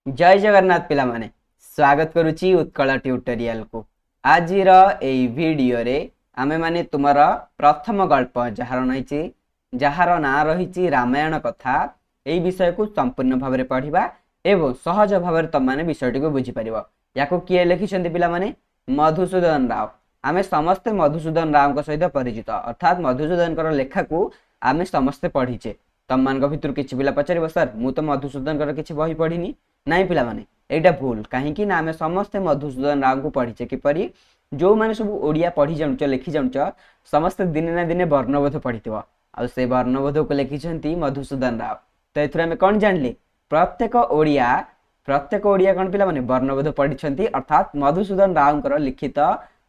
जय जगन्नाथ पिला माने स्वागत करुच्ची उत्कल ट्यूटोरियल को। आज वीडियो रे आमे माने तुमर प्रथम गल्प जार ना रही रामायण कथा यही विषय को संपूर्ण भाव में पढ़ा एवं सहज भाव तुम मैंने विषयटी को बुझीपर। या किए लिखिं पिला माने मधुसूदन राव। आमे समस्ते मधुसूदन राव सहित परिचित अर्थात मधुसूदन लेखा को आमे समस्ते पढ़ीचे। तुम मान भितर किसी पिला पचार सर मु तो मधुसूदन किसी बही पढ़ी नाई पिला माने एटा भूल कहीं ना आमे समस्ते मधुसूदन राव को पढ़ीचे किपरि जो माने सब ओडिया पढ़ी जानुच लिखि जानुच समस्ते दिने ना दिने वर्णबोध पढ़ी आ से वर्णबोध को लिखिं मधुसूदन राव। तो ये आम कौन जानले प्रत्येक ओडिया कौन पिला माने वर्णबोध पढ़ी अर्थात मधुसूदन राव लिखित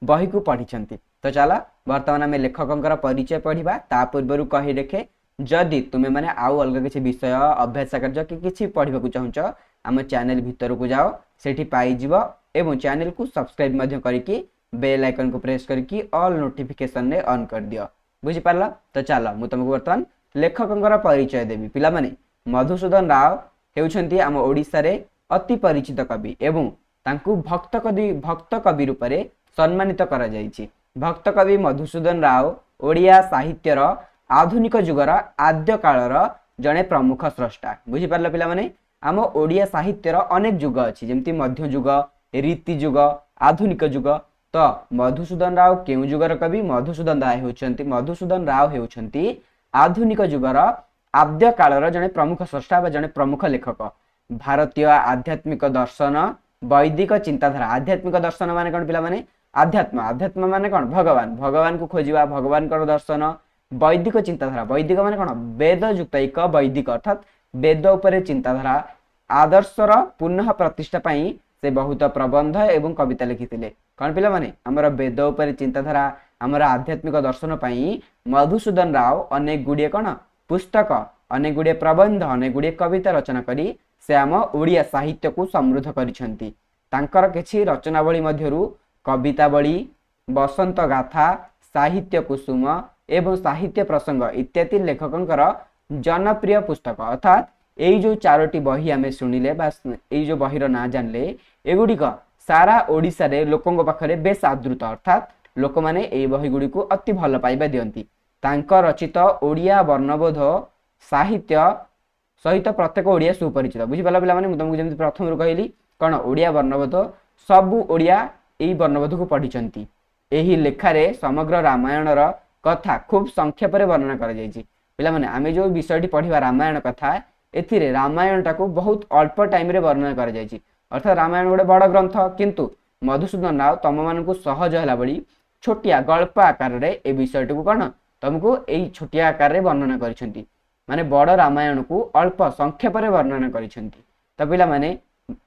बही को पढ़ी। तो चला बर्तमान आम लेखक परिचय पढ़ा ता पूर्व कही देखे जदि तुम्हें माने आउ अलग किसी विषय अभ्यास कार्य कि किसी पढ़ा चाहूच आम चैनल भितर को जाओ सेठी पाइजिव एवं चैनल को सब्सक्राइब मध्य करके बेल आइकन को प्रेस करके ऑल नोटिफिकेशन रे ऑन कर दियो। बुझी पारला। तो चलो मु तुमको बर्तमान लेखकंकर परिचय देवी। पिला माने मधुसूदन राव हेउछंती आम ओडिसा रे अति परिचित कवि एवं तांकु भक्त कवि रूप में सम्मानित करा जायछि। भक्त कवि मधुसूदन राव ओडिया साहित्यर आधुनिक जुगर आद्य कालर जड़े प्रमुख स्रष्टा। बुझी पारला पिला माने आम ओडिया साहित्यर अनेक जुग अच्छी जमती मध्य जुग रीति जुग आधुनिक जुग। तो मधुसूदन राव केउ जुगर कवि मधुसूदन राव हेउछंती आधुनिक जुगर आद्य कालर जड़े प्रमुख स्रष्टा व जड़े प्रमुख लेखक। भारतीय आध्यात्मिक दर्शन वैदिक चिंताधारा आध्यात्मिक दर्शन माने कौन पिला माने आध्यात्म माने कौन भगवान को खोजा भगवान दर्शन वैदिक चिंताधारा वैदिक माने कौन वेद युक्त एक वैदिक अर्थात वेद उपरे चिंताधारा आदर्शर पुनः प्रतिष्ठा पाई से बहुत प्रबंध एवं कविता लिखिथिले। कौन पिला माने हमर वेद उपरे चिंताधारा हमर आध्यात्मिक दर्शन पाई मधुसूदन राव अनेक गुड़िए कौन पुस्तक अनेक गुड़िए प्रबंध अनेक गुड़िए कविता रचना करी से आम ओडिया साहित्य को समृद्ध करिसेंती। तांकर किछि रचनावली मध्यरु कवितावली बसंत गाथा साहित्य कुसुम एवं साहित्य प्रसंग इत्यादि लेखकंकर जनप्रिय पुस्तक अर्थात यही जो चारोटी बही आमे शुणिले यही जो बहीर ना जानले एगुड़िक सारा ओडिशा रे लोकों पाखरे बेस आदृत अर्थात लोक माने एई बही गुड़ी को अति भल पाइबा दियंती। तांकर रचित ओडिया वर्णबोध साहित्य सहित प्रत्येक ओडिया सुपरिचित। बुझी पाला पिला माने तुमको जेमति प्रथम कहली कौन ओडिया वर्णबोध सबु ओडिया एई वर्णबोध को पढ़िचंती। एही लेखारे समग्र रामायणर कथा खूब संक्षेप में वर्णना करा जायछि। पिला माने आमे जो विषयटी पढ़िबा रामायण कथा एथिरे रामायण टाको बहुत अल्प टाइम रे वर्णना करा जायछि अर्थात रामायण गोटे बड़ ग्रंथ किंतु मधुसूदन राव तम मानकु सहज हला बड़ी छोटिया गल्प आकार रे ए विषयटी को कौन तुमको एई छोटिया आकार रे वर्णना करिसेंती माने बड़ रामायण को अल्प संक्षेप में वर्णना करिसेंती। तो पिला माने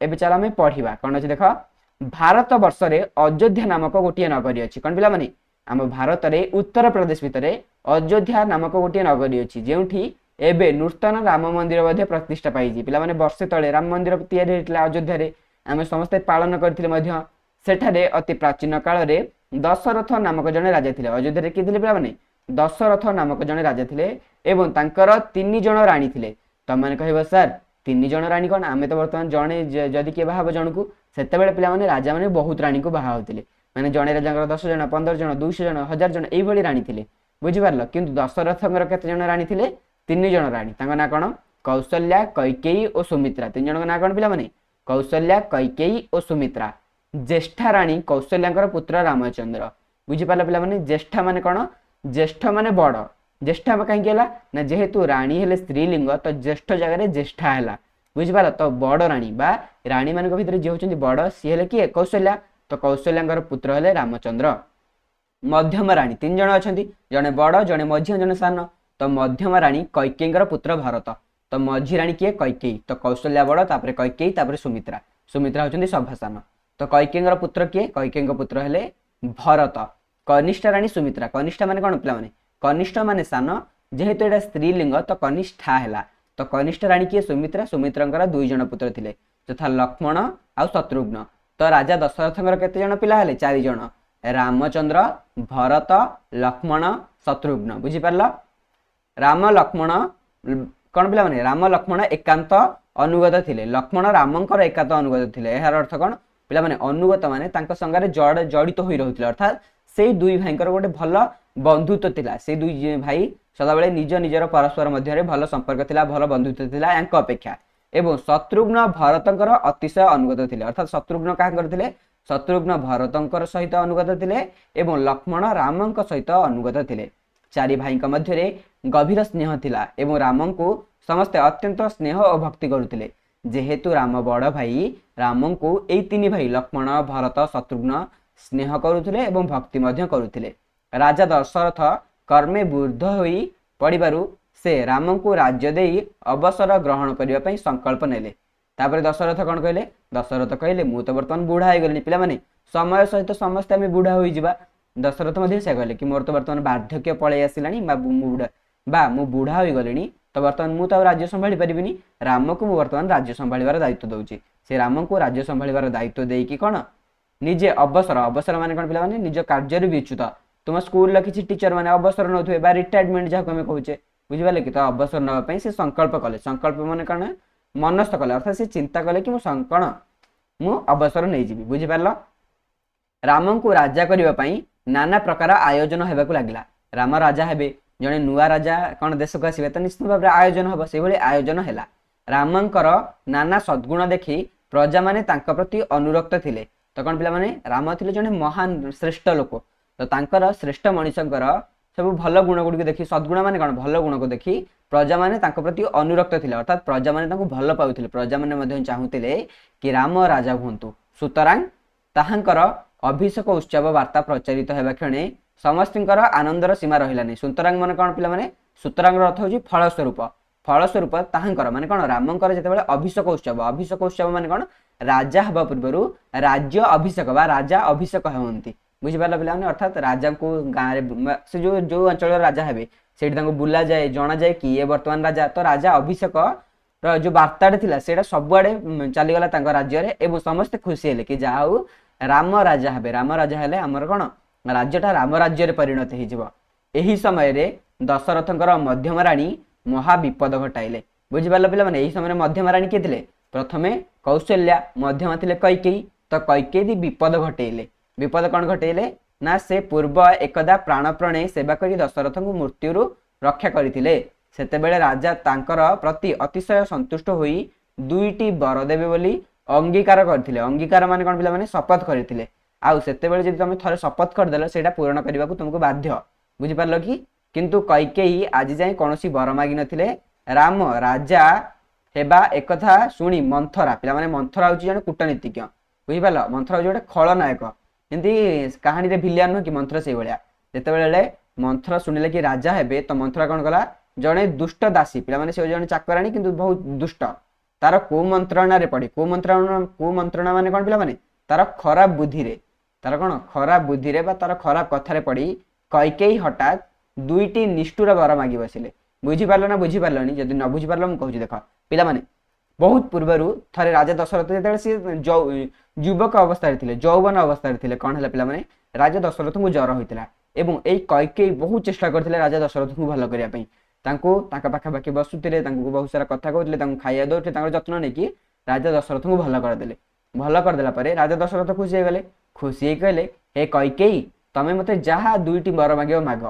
एबे चला आमे पढ़िबा कौन अछि देख भारत वर्ष रे अयोध्या नामक गोटे नगरी अछि। कौन पिला माने आम भारत रे उत्तर प्रदेश भितर अयोध्या नामक गोटे नगरी अच्छी जोठी एबे नूतन राम मंदिर मध्य प्रतिष्ठा पाई। पिला माने वर्षे तले राम मंदिर तैयारी होइतिला अयोध्या रे आमे समस्ते पालन करथिले मध्य सेठारे अति प्राचीन काल रे दशरथ नामक जने राजा थिले। अयोध्या रे कि थिले पिला माने दशरथ नामक जने राजा थिले एवं तांकर 3 जण रानी थिले। त माने कहबो सर 3 जण रानी कोन आमे तो वर्तमान जणे जदि के बाहाबो जनकु सेते बेले पिला माने राजा माने बहुत रानी को बाहा होतिले माने जणे राजा 10 जण 15 जण 200 जण 1000 जण एई भली रानी थिले। बुझी पारल किंतु दशरथंकर केते जण रानी थिले 3 जण रानी तांका ना कोन कौशल्या कैकेयी और सुमित्रा। 3 जण ना कोन पिला माने कौशल्या कैकेयी और सुमित्रा। ज्येष्ठा रानी कौशल्यांकर पुत्र रामचंद्र। बुझी पारल पिला माने ज्येष्ठा माने कोन ज्येष्ठ माने बड़ ज्येष्ठा कहीं केला ना जेहेतु रानी हेले स्त्रीलिंग तो ज्येष्ठ जगह ज्येष्ठा है। बुझी पारल तो बड़ रानी बा रानी मान भीतर जे होचंदी बड़ सी हेले किए कौशल्या तो कौशल्यांकर पुत्र हेले रामचंद्र। मध्यम रानी 3 जण अछंती जने बड़ जने मझिया जने सान तो मध्यम रानी कैकेयींकर पुत्र भरत तो मझी रानी किए कैकेयी तो कौशल्या बड़ तापरे कैकेयी तापरे सुमित्रा सुमित्रा होचंदी सभा सान तो कैकेयींकर पुत्र किए कैकेयींकर पुत्र हेले भरत। कनिष्ठ रानी सुमित्रा कनिष्ठ माने कोन पिला माने कनिष्ठ माने सान जेहेतु एटा स्त्रीलिंग तो कनिष्ठा हैला तो कनिष्ठ रानी किए सुमित्रा सुमित्रांकर 2 जण पुत्र थिले तथा लक्ष्मण आ शत्रुघ्न। तो राजा दशरथंकर केते जण पिला हेले 4 जण रामचंद्र भरत लक्ष्मण शत्रुघ्न। बुझी पारल राम लक्ष्मण कौन पिला माने राम लक्ष्मण एकांत ଅନୁଗତ ଥିଲେ। ଲକ୍ଷ୍ମଣ ରାମଙ୍କର ଏକାନ୍ତ ଅନୁଗତ ଥିଲେ। ଏହାର ଅର୍ଥ କ'ଣ? ପିଲାମାନେ ଅନୁଗତ ମାନେ ତାଙ୍କ ସାଙ୍ଗରେ ଜଡ଼ିତ ହୋଇ ରହୁଥିଲେ, ଅର୍ଥାତ୍ ସେଇ ଦୁଇ ଭାଇଙ୍କର ଗୋଟେ ଭଲ ବନ୍ଧୁତ୍ୱ ଥିଲା। ସେଇ ଦୁଇ ଭାଇ ସଦାବେଳେ ନିଜର ପରସ୍ପର ମଧ୍ୟରେ ଭଲ ସମ୍ପର୍କ ଥିଲା, ଭଲ ବନ୍ଧୁତ୍ୱ ଥିଲା ୟାଙ୍କ ଅପେକ୍ଷା। ଏବଂ ଶତ୍ରୁଘ୍ନ ଭରତଙ୍କର ଅତିଶୟ ଅନୁଗତ ଥିଲେ, ଅର୍ଥାତ୍ ଶତ୍ରୁଘ୍ନ କାହାଙ୍କର ଥିଲେ? ଶତ୍ରୁଘ୍ନ ଭରତଙ୍କର ସହିତ ଅନୁଗତ ଥିଲେ ଏବଂ ଲକ୍ଷ୍ମଣ ରାମଙ୍କ ସହିତ ଅନୁଗତ ଥିଲେ। ଚାରି ଭାଇଙ୍କ ମଧ୍ୟରେ ଗଭୀର ସ୍ନେହ ଥିଲା ଏବଂ ରାମଙ୍କୁ ସମସ୍ତେ ଅତ୍ୟନ୍ତ ସ୍ନେହ ଓ ଭକ୍ତି କରୁଥିଲେ। ଯେହେତୁ ରାମ ବଡ଼ ଭାଇ, ରାମଙ୍କୁ ଏଇ ତିନି ଭାଇ ଲକ୍ଷ୍ମଣ, ଭରତ, ଶତ୍ରୁଘ୍ନ ସ୍ନେହ କରୁଥିଲେ ଏବଂ ଭକ୍ତି ମଧ୍ୟ କରୁଥିଲେ। ରାଜା ଦଶରଥ କର୍ମେ ବୃଦ୍ଧ ହୋଇ ପଡ଼ିବାରୁ ସେ ରାମଙ୍କୁ ରାଜ୍ୟ ଦେଇ ଅବସର ଗ୍ରହଣ କରିବା ପାଇଁ ସଂକଳ୍ପ ନେଲେ। ତାପରେ ଦଶରଥ କ'ଣ କହିଲେ? ଦଶରଥ କହିଲେ, ମୁଁ ତ ବର୍ତ୍ତମାନ ବୁଢ଼ା ହେଇଗଲିଣି। ପିଲାମାନେ, ସମୟ ସହିତ ସମସ୍ତେ ଆମେ ବୁଢ଼ା ହୋଇଯିବା। ଦଶରଥ ମଧ୍ୟ ସେ କହିଲେ କି ମୋର ତ ବର୍ତ୍ତମାନ ବାର୍ଦ୍ଧକ୍ୟ ପଳେଇ ଆସିଲାଣି, ମୁଁ ବୁଢ଼ା ହୋଇଗଲିଣି, ତ ବର୍ତ୍ତମାନ ମୁଁ ତ ଆଉ ରାଜ୍ୟ ସମ୍ଭାଳି ପାରିବିନି। ରାମକୁ ମୁଁ ବର୍ତ୍ତମାନ ରାଜ୍ୟ ସମ୍ଭାଳିବାର ଦାୟିତ୍ୱ ଦେଉଛି। ସେ ରାମଙ୍କୁ ରାଜ୍ୟ ସମ୍ଭାଳିବାର ଦାୟିତ୍ୱ ଦେଇକି କ'ଣ ନିଜେ ଅବସର ମାନେ କ'ଣ ପିଲାମାନେ? ନିଜ କାର୍ଯ୍ୟରୁ ବିଚ୍ୟୁତ। ତୁମ ସ୍କୁଲର କିଛି ଟିଚର ମାନେ ଅବସର ନେଉଥିବେ ବା ରିଟାୟାରମେଣ୍ଟ ଯାହାକୁ ଆମେ କହୁଛେ, ବୁଝିପାରିଲେ କି? ତ ଅବସର ନେବା ପାଇଁ ସେ ସଂକଳ୍ପ କଲେ। ସଂକଳ୍ପ ମାନେ କ'ଣ? ମନସ୍ଥ କଲେ, ଅର୍ଥାତ୍ ସେ ଚିନ୍ତା କଲେ କି ମୁଁ ଅବସର ନେଇଯିବି। ବୁଝିପାରିଲ? ରାମଙ୍କୁ ରାଜା କରିବା ପାଇଁ ନାନା ପ୍ରକାର ଆୟୋଜନ ହେବାକୁ ଲାଗିଲା। ରାମ ରାଜା ହେବେ, ଜଣେ ନୂଆ ରାଜା କ'ଣ ଦେଶକୁ ଆସିବେ, ତ ନିଶ୍ଚିତ ଭାବରେ ଆୟୋଜନ ହେବ। ସେଭଳି ଆୟୋଜନ ହେଲା। ରାମଙ୍କର ନାନା ସଦ୍ଗୁଣ ଦେଖି ପ୍ରଜାମାନେ ତାଙ୍କ ପ୍ରତି ଅନୁରକ୍ତ ଥିଲେ। ତ କ'ଣ ପିଲାମାନେ? ରାମ ଥିଲେ ଜଣେ ମହାନ ଶ୍ରେଷ୍ଠ ଲୋକ, ତ ତାଙ୍କର ଶ୍ରେଷ୍ଠ ମଣିଷଙ୍କର ସବୁ ଭଲ ଗୁଣ ଗୁଡ଼ିକୁ ଦେଖି, ସଦ୍ଗୁଣ ମାନେ କ'ଣ? ଭଲ ଗୁଣକୁ ଦେଖି ପ୍ରଜାମାନେ ତାଙ୍କ ପ୍ରତି ଅନୁରକ୍ତ ଥିଲେ, ଅର୍ଥାତ୍ ପ୍ରଜାମାନେ ତାଙ୍କୁ ଭଲ ପାଉଥିଲେ। ପ୍ରଜାମାନେ ମଧ୍ୟ ଚାହୁଁଥିଲେ କି ରାମ ରାଜା ହୁଅନ୍ତୁ। ସୁତରାଂ ତାହାଙ୍କର ଅଭିଷେକ ଉତ୍ସବ ବାର୍ତ୍ତା ପ୍ରଚାରିତ ହେବା କ୍ଷଣେ ସମସ୍ତଙ୍କର ଆନନ୍ଦର ସୀମା ରହିଲାନି। ସୁତରାଂ ମାନେ କ'ଣ ପିଲାମାନେ? ସୁତରାଂର ଅର୍ଥ ହେଉଛି ଫଳସ୍ୱରୂପ। ଫଳସ୍ୱରୂପ ତାହାଙ୍କର ମାନେ କ'ଣ? ରାମଙ୍କର ଯେତେବେଳେ ଅଭିଷେକ ଉତ୍ସବ ମାନେ କ'ଣ? ରାଜା ହେବା ପୂର୍ବରୁ ରାଜ୍ୟ ଅଭିଷେକ ବା ରାଜା ଅଭିଷେକ ହୁଅନ୍ତି। ବୁଝିପାରିଲ ପିଲାମାନେ? ଅର୍ଥାତ୍ ରାଜାଙ୍କୁ ଗାଁରେ ସେ ଯୋଉ ଅଞ୍ଚଳର ରାଜା ହେବେ ସେଇଠି ତାଙ୍କୁ ବୁଲାଯାଏ, ଜଣାଯାଏ କି ଇଏ ବର୍ତ୍ତମାନ ରାଜା। ତ ରାଜା ଅଭିଷେକର ଯୋଉ ବାର୍ତ୍ତାଟେ ଥିଲା ସେଇଟା ସବୁଆଡ଼େ ଚାଲିଗଲା ତାଙ୍କ ରାଜ୍ୟରେ ଏବଂ ସମସ୍ତେ ଖୁସି ହେଲେ କି ଯାହା ହଉ ରାମ ରାଜା ହେବେ। ରାମ ରାଜା ହେଲେ ଆମର କ'ଣ? ରାଜ୍ୟଟା ରାମ ରାଜ୍ୟରେ ପରିଣତ ହେଇଯିବ। ଏହି ସମୟରେ ଦଶରଥଙ୍କର ମଧ୍ୟମ ରାଣୀ ମହା ବିପଦ ଘଟାଇଲେ। ବୁଝିପାରିଲ ପିଲାମାନେ? ଏହି ସମୟରେ ମଧ୍ୟମ ରାଣୀ କିଏ ଥିଲେ? ପ୍ରଥମେ କୌଶଲ୍ୟା, ମଧ୍ୟମ ଥିଲେ କୈକେୟୀ। ତ କୈକେୟୀ ବିପଦ ଘଟେଇଲେ। ବିପଦ କ'ଣ ଘଟେଇଲେ? ନା ସେ ପୂର୍ବ ଏକଦା ପ୍ରାଣପଣେ ସେବା କରି ଦଶରଥଙ୍କୁ ମୃତ୍ୟୁରୁ ରକ୍ଷା କରିଥିଲେ। ସେତେବେଳେ ରାଜା ତାଙ୍କର ପ୍ରତି ଅତିଶୟ ସନ୍ତୁଷ୍ଟ ହୋଇ ଦୁଇଟି ବର ଦେବେ ବୋଲି ଅଙ୍ଗୀକାର କରିଥିଲେ। ଅଙ୍ଗୀକାର ମାନେ କ'ଣ ପିଲାମାନେ? ଶପଥ କରିଥିଲେ। ଆଉ ସେତେବେଳେ ଯଦି ତମେ ଥରେ ଶପଥ କରିଦେଲ ସେଇଟା ପୂରଣ କରିବାକୁ ତୁମକୁ ବାଧ୍ୟ। ବୁଝିପାରିଲ କି? କିନ୍ତୁ କୈକେୟୀ ଆଜି ଯାଏଁ କୌଣସି ବର ମାଗିନଥିଲେ। ରାମ ରାଜା ହେବା ଏକଥା ଶୁଣି ମନ୍ଥରା, ପିଲାମାନେ ମନ୍ଥରା ହେଉଛି ଜଣେ କୂଟନୀତିଜ୍ଞ। ବୁଝିପାରିଲ? ମନ୍ଥରା ହେଉଛି ଗୋଟେ ଖଳନାୟକ, ଯେମିତି କାହାଣୀରେ ଭିଲିଆନ ନୁହେଁ କି ମନ୍ଥରା ସେଇଭଳିଆ। ଯେତେବେଳେ ମନ୍ଥରା ଶୁଣିଲେ କି ରାଜା ହେବେ, ତ ମନ୍ଥରା କ'ଣ କଲା? ଜଣେ ଦୁଷ୍ଟ ଦାସୀ, ପିଲାମାନେ ସେ ଜଣେ ଚାକରାଣୀ କିନ୍ତୁ ବହୁତ ଦୁଷ୍ଟ, ତାର କୁମନ୍ତ୍ରଣାରେ ପଡ଼ି, କୁମନ୍ତ୍ରଣା ମାନେ କ'ଣ ପିଲାମାନେ? ତାର ଖରାପ ବୁଦ୍ଧିରେ, ତାର କ'ଣ ଖରାପ ବୁଦ୍ଧିରେ ବା ତାର ଖରାପ କଥାରେ ପଡ଼ି କୈକେୟୀ ହଠାତ୍ ଦୁଇଟି ନିଷ୍ଠୁର ବର ମାଗି ବସିଲେ। ବୁଝିପାରିଲ ନା ବୁଝିପାରିଲନି? ଯଦି ନ ବୁଝିପାରିଲ ମୁଁ କହୁଛି ଦେଖ ପିଲାମାନେ, ବହୁତ ପୂର୍ବରୁ ଥରେ ରାଜା ଦଶରଥ ଯେତେବେଳେ ସିଏ ଯୁବକ ଅବସ୍ଥାରେ ଥିଲେ, ଯୌବନ ଅବସ୍ଥାରେ ଥିଲେ, କ'ଣ ହେଲା ପିଲାମାନେ? ରାଜା ଦଶରଥଙ୍କୁ ଜ୍ୱର ହୋଇଥିଲା ଏବଂ ଏଇ କୈକେୟୀ ବହୁତ ଚେଷ୍ଟା କରିଥିଲେ ରାଜା ଦଶରଥଙ୍କୁ ଭଲ କରିବା ପାଇଁ। ତାଙ୍କୁ ତାଙ୍କ ପାଖାପାଖି ବସୁଥିଲେ, ତାଙ୍କୁ ବହୁତ ସାରା କଥା କହୁଥିଲେ, ତାଙ୍କୁ ଖାଇବା ଦେଉଥିଲେ, ତାଙ୍କର ଯତ୍ନ ନେଇକି ରାଜା ଦଶରଥଙ୍କୁ ଭଲ କରିଦେଲେ। ଭଲ କରିଦେଲା ପରେ ରାଜା ଦଶରଥ ଖୁସି ହେଇଗଲେ। ଖୁସି ହେଇ କହିଲେ, ହେ କୈକେୟୀ, ତମେ ମୋତେ ଯାହା ଦୁଇଟି ବର ମାଗିବ ମାଗ,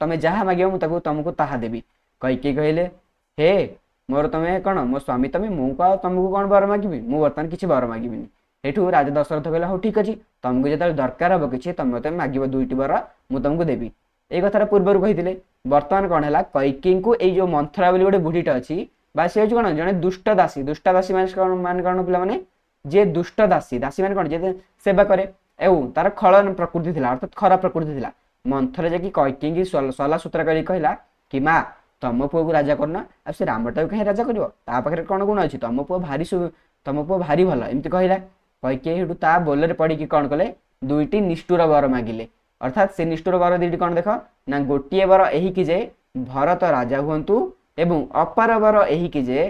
ତମେ ଯାହା ମାଗିବ ମୁଁ ତମକୁ ତାହା ଦେବି। କୈକେୟୀ କହିଲେ, ହେ ମୋର ତମେ କ'ଣ ମୋ ସ୍ୱାମୀ ତମେ, ତମକୁ କ'ଣ ବର ମାଗିବି? ମୁଁ ବର୍ତ୍ତମାନ କିଛି ବର ମାଗିବିନି। ଏଠୁ ରାଜା ଦଶରଥ କହିଲେ, ହଉ ଠିକ୍ ଅଛି, ତମକୁ ଯେତେବେଳେ ଦରକାର ହବ କିଛି ତମେ ମୋତେ ମାଗିବ ଦୁଇଟି ବର, ମୁଁ ତମକୁ ଦେବି। ଏଇ କଥାଟା ପୂର୍ବରୁ କହିଥିଲେ। ବର୍ତ୍ତମାନ କ'ଣ ହେଲା? କୈକେୟୀଙ୍କୁ ଏଇ ଯୋଉ ମନ୍ଥରା ବୋଲି ଗୋଟେ ବୁଢ଼ୀଟା ଅଛି ବା ସେ ହେଉଛି କ'ଣ? ଜଣେ ଦୁଷ୍ଟ ଦାସୀ। ଦୁଷ୍ଟ ଦାସୀ ମାନେ କ'ଣ ପିଲାମାନେ? ଯିଏ ଦୁଷ୍ଟ ଦାସୀ, ଦାସୀ ମାନେ କ'ଣ? ଯିଏ ସେବା କରେ ଏବଂ ତାର ଖଳନ ପ୍ରକୃତି ଥିଲା, ଅର୍ଥାତ୍ ଖରାପ ପ୍ରକୃତି ଥିଲା। ମନ୍ଥରା ଯାଇକି କୈକେୟୀକି ସଲା ସୁତରା କରି କହିଲା କି ମା, ତମ ପୁଅକୁ ରାଜା କରୁନ, ଆଉ ସେ ରାମଟାକୁ କାହିଁ ରାଜା କରିବ? ତା ପାଖରେ କ'ଣ ଗୁଣ ଅଛି? ତମ ପୁଅ ଭାରି ଭଲ, ଏମିତି କହିଲା। କୈକେୟୀ ହେଠୁ ତା ବୋଲରେ ପଡ଼ିକି କ'ଣ କଲେ? ଦୁଇଟି ନିଷ୍ଠୁର ବର ମାଗିଲେ। ଅର୍ଥାତ୍ ସେ ନିଷ୍ଠୁର ବର ଦୁଇଟି କ'ଣ ଦେଖ ନା, ଗୋଟିଏ ବର ଏହିକି ଯେ ଭରତ ରାଜା ହୁଅନ୍ତୁ ଏବଂ ଅପର ବର ଏହିକି ଯେ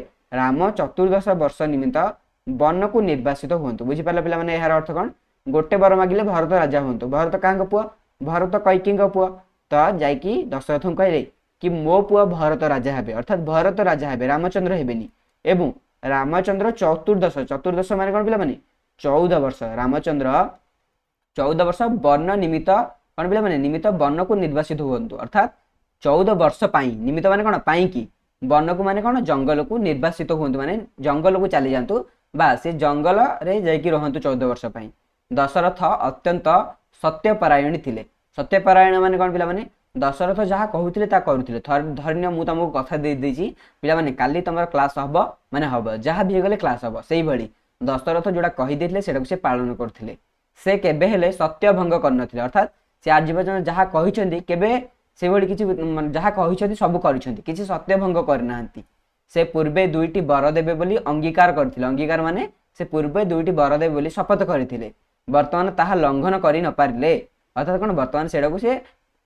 ରାମ 14 ବର୍ଷ ନିମିତ୍ତ ବନକୁ ନିର୍ବାସିତ ହୁଅନ୍ତୁ। ବୁଝିପାରିଲ ପିଲାମାନେ? ଏହାର ଅର୍ଥ କ'ଣ? ଗୋଟେ ବର ମାଗିଲେ ଭରତ ରାଜା ହୁଅନ୍ତୁ। ଭରତ କାହାଙ୍କ ପୁଅ? ଭରତ କୈକେୟୀଙ୍କ ପୁଅ। ତ ଯାଇକି ଦଶରଥଙ୍କୁ କହିଲେ କି ମୋ ପୁଅ ଭରତ ରାଜା ହେବେ, ଅର୍ଥାତ୍ ଭରତ ରାଜା ହେବେ, ରାମଚନ୍ଦ୍ର ହେବେନି। ଏବଂ रामचंद्र चतुर्दश चतुर्दश माने कौन पिला माने 14 वर्ष रामचंद्र 14 वर्ष वन निमित्त कौन पिला माने निमित्त वन को निर्वासित हुअन्तु अर्थात 14 वर्ष पाई निमित्त माने कौन पाई की वन को माने कौन जंगल को निर्वासित हुअन्तु माने जंगल को चली जातु बा से जंगल रे जाइकी रहन्तु 14 वर्ष पाई। दशरथ अत्यंत सत्यपरायणी थिले सत्यपरायण माने कौन पिला माने दशरथ जहाँ कहूथिले ता करूथिले धर्य मु तुमको कथा दे देछि पिला माने काली तमर क्लास हबो माने हबो जहाँ भी गले क्लास हबो सेही भली दशरथ जोड़ा कहि देथिले सेटा से पालन करथिले से केबे हेले सत्य भंग करनथिले अर्थात से आज पर्यंत जहाँ कहिसंती केबे से भली किछि जहाँ कहिसंती सब करिसंती किछि सत्य भंग करनांती। से पूर्वे दुईटी वर देबे बोली अंगीकार करथिले अंगीकार माने से पूर्वे दुईटी वर देबे बोली शपथ करथिले वर्तमान ताहा लंघन करि न पारिले अर्थात कोन वर्तमान सेडा को से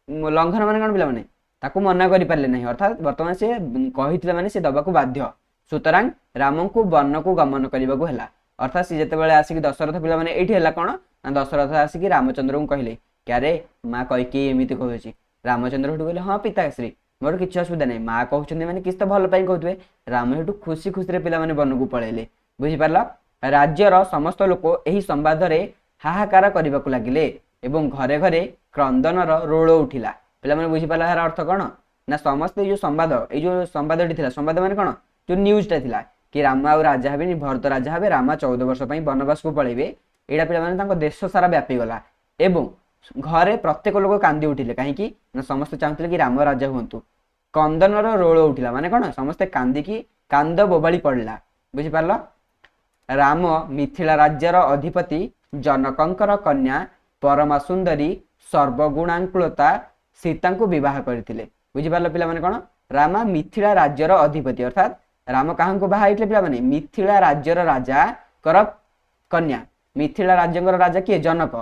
लंघन माने कोन पिला माने ताकू मना करि पारले नहीं अर्थात वर्तमान से कहिथिले माने से दबाकू बाध्य सुतरां राम को वन को गमन करने को हैला अर्थात सी जेते बेले आसिक दशरथ पिला माने एठी हैला कोन ना दशरथ आसिक रामचंद्र को कहले क्या रे माँ कईके एमिति कहूची रामचंद्र हेठू कहले हाँ पिताश्री मोर किछि असुविधा नहीं माँ कहउछन्ती माने किछ त भल पाई कहथुवे राम हेठू खुशी खुशी रे पिला माने वन को पळेले बुझी पारला। राज्यर समस्त लोक एही संवाद रे हाहाकार करबाकू लागिले एवं घरे घरे क्रंदनर रोल उठिला पिला माने बुझी पारला यार अर्थ कोन ना समस्त जो संवाद ए जो संवादटी थिला संवाद माने कोन जो न्यूज़टा थिला कि राम आ राजा हेबे भरत राजा हेबे रामा 14 वर्ष पई वनवास को पळेबे एडा पिला माने तांको देश सारा व्यापी गला एवं घरे प्रत्येक लोक कांदी उठिले कहीं ना समस्त चाहते कि राम राजा हुंतु कंदनर रोल उठिला माने कौन समस्ते कांदी की कांद बोबाली पड़ला बुझी पारल। राम मिथिला राज्यर अधिपति जनकंकर कन्या परमा सुंदरी सर्वगुणाकुलता सीता को विवाह करथिले बुझी पारल पिला माने कौन रामा मिथिला राज्यर अधिपति अर्थात राम कहाँ को बाहा पिला माने मिथिला राज्यर राजा कर कन्या मिथिला राज्यर राजा किए जनक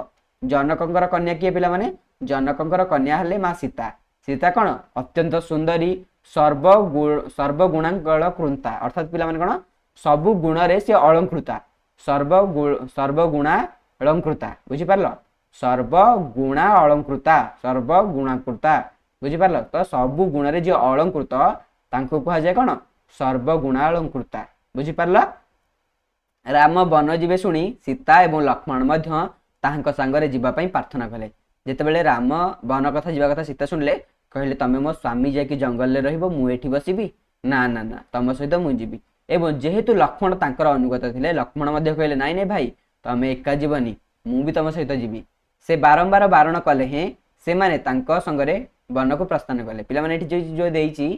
जनकंकर कन्या किए पिला माने जनकंकर कन्या हेले माँ सीता सीता कौन अत्यंत सुंदरी सर्वगुणांकल कृता अर्थात पिला माने कौन सबु गुण रे से अलंकृता सर्वगुणा अलंकृता बुझी पारल सर्वगुणा अलंकृता बुझी पारल तो सबु गुण रे जे अलंकृत तांको कहा जाय कौन सर्वगुणा अलंकृता बुझी पारल। राम वन जीवे शुणी सीता एवं लक्ष्मण मध्य ताहांक सांगरे जीवा पई प्रार्थना कले जेतेबेले राम वन कथा जीवा कथा सीता सुनले कहले तमे मो स्वामी जाकी जंगल ले रहिबो मु एठी बसिबी ना ना ना तम सहित मु जीवी एवं जेहेतु लक्ष्मण तांकर अनुगत थिले लक्ष्मण मध्य कहले नाई नाई भाई तमे एका जीवनी मु भी तम सहित जीवी से बारंबार बारण कले हे से माने तांको संगरे वन को प्रस्थान कले पिला माने एठी जो देइची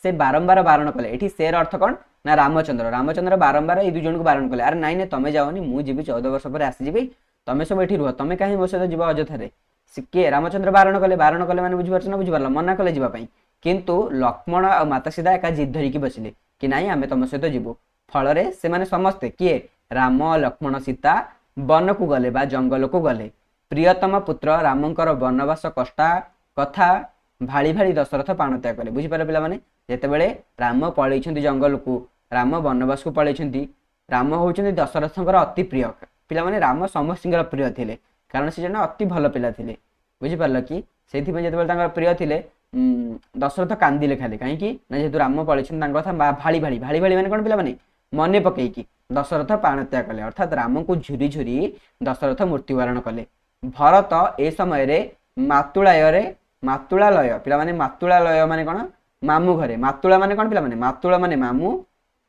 से बारंबार बारण कले एठी शेर अर्थ कोन ना रामचंद्र बारंबार ए दु जन को बारण कले अरे नाई नाई तमे जाओनी मु जीवी 14 वर्ष पर आसी जीवी तमे सब एठी रुह तमे काहे मो सहित जीवा अजथारे के रामचंद्र बारण कले माने बुझी पारछ ना बुझी पारला मना कले जीवा पई किंतु लक्ष्मण और माता सीता एका जिद धरिकी बसिले कि नाई आमे तम सहित जीवु फल रे से माने समस्ते किए राम लक्ष्मण सीता वन को गले बा जंगल को गले प्रियतम पुत्र रामंकर वनवास कष्टा कथा भाली भाली दशरथ प्राणत्याग कले बुझी पारे पिला माने जेतेबेले राम पळैछन्ती जंगल को राम वनवास को पळैछन्ती राम होउछन्ती दशरथंकर अति प्रिय पिला माने राम समस्तिंकर प्रिय थिले कारण से जन अति भल पिला थिले बुझी पारल कि सेथि पे जेतेबेले तांकर प्रिय थिले दशरथ कांदिले खाली कहीं कि ना जेतु राम पळैछन्ती तांकर कथा भाली भाली माने कोन पिला माने मने पकेकी दशरथ प्राणत्याग कले अर्थात राम को झुरी झुरी दशरथ मृत्युवरण कले। भरत ए समय रे मातुलालय पिला माने मातुलालय माने कोन मामू घरे मातुला माने कोन पिला माने मातुला माने मामू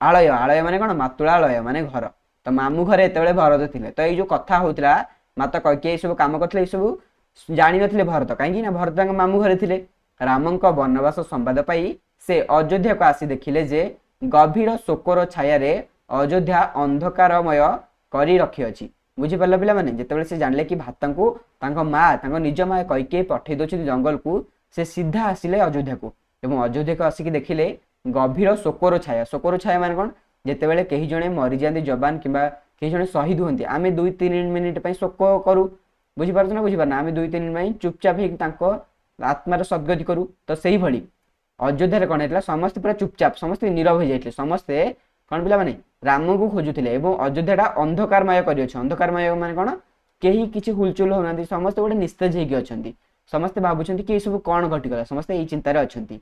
आलय माने कोन मातुलालय माने घर तो मामू घरे एतेबेले भरत थिले तो ए जो कथा होतिला माता कइके ए सब काम करथिले ए सब जानि नथिले भरत काहे कि ना भरत तांग मामू घरे थिले रामंक वनवास संवाद पाई से अयोध्या को आसी देखिले जे गभीर शोकर छाया रे अयोध्या अंधकारमय करी रखी अछि बुझी पारल पिला माने जेतेबेले से जानले कि भातांको तांको माँ तांको निज माँ कइके पठै दोछि जंगल को से सीधा आसिले अयोध्या को एवं अयोध्या को आसिक देखिले गभीर शोकर छाया माने कोन जेतेबेले केही जणे मरि जांती जवान किबा केही जणे शहीद होंती आमे 2-3 मिनिट पई शोक करू बुझी पारछ ना बुझी पारना आमे 2-3 मिनिट पई चुपचाप हे तांको आत्मार सद्गति करू तो सेही भली अयोध्या रे कोन हेतला समस्त पूरा चुपचाप समस्त नीरव हो जाइतले समस्ते कोन पिला माने राम को खोजुथिले एवं अयोध्याटा अंधकारमय करी अछि अंधकारमय माने कोन केही किछि हुलचुल होनांती समस्त गोटे निस्तेज हेकी अछंती समस्त भाबुछंती कि ए सब कोन घटी गला समस्त एई चिंता रे अछंती।